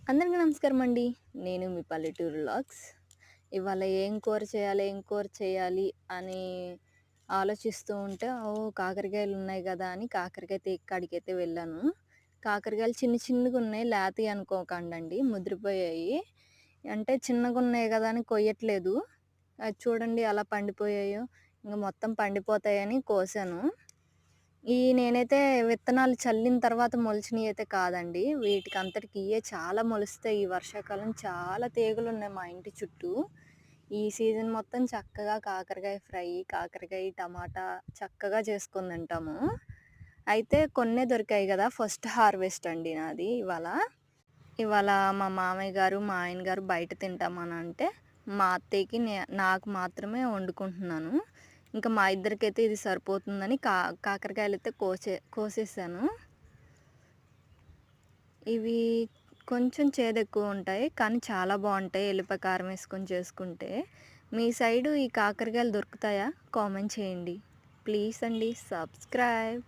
అందరికీ నమస్కారం అండి. నేను మీ పల్లెటూరు వ్లాగ్స్. ఇవాళ ఏం కూర చేయాలి అని ఆలోచిస్తూ ఉంటే, కాకరకాయలున్నాయి గదా అని కాకరకాయ కాడికైతే వెళ్ళాను. కాకరకాయలు చిన్నగున్నాయి. లేతయి అనుకోకండండి. ముదిరిపోయాయి. అంటే చిన్నగున్నాయి గదా అని కొయ్యట్లేదు. అది చూడండి ఎలా పండిపోయాయో. ఇంక మొత్తం పండిపోతాయని కోసాను. నేనైతే విత్తనాలు చల్లిన తర్వాత మొలిచినయయితే కాదండి. వీటికంతటికి ఇయ్యే చాలా మొలుస్తాయి. ఈ వర్షాకాలం చాలా తీగలున్నాయి మా ఇంటి చుట్టూ. ఈ సీజన్ మొత్తం చక్కగా కాకరకాయ ఫ్రై, కాకరకాయ టమాటా చక్కగా చేసుకొని తింటాము. అయితే కొన్నే దొరికాయి గదా! ఫస్ట్ హార్వెస్ట్ అండి నాది ఇవాళ. ఇవాళ మా మామయ్య గారు, మా ఆయన గారు బయట తింటామనంటే, మా అత్తయ్యకి, నాకు మాత్రమే వండుకుంటున్నాను. ఇంకా మా ఇద్దరికైతే ఇది సరిపోతుందని కాకరకాయలైతే కోసేసాను. ఇవి కొంచెం చేదెక్కువుంటాయి. కానీ చాలా బావుంటాయి ఎల్లిపాయ కారం ఏసుకొని చేసుకుంటే. మీ సైడు ఈ కాకరకాయలు దొరుకుతాయా? కామెంట్ చేయండి. ప్లీజ్ అండి సబ్స్క్రైబ్.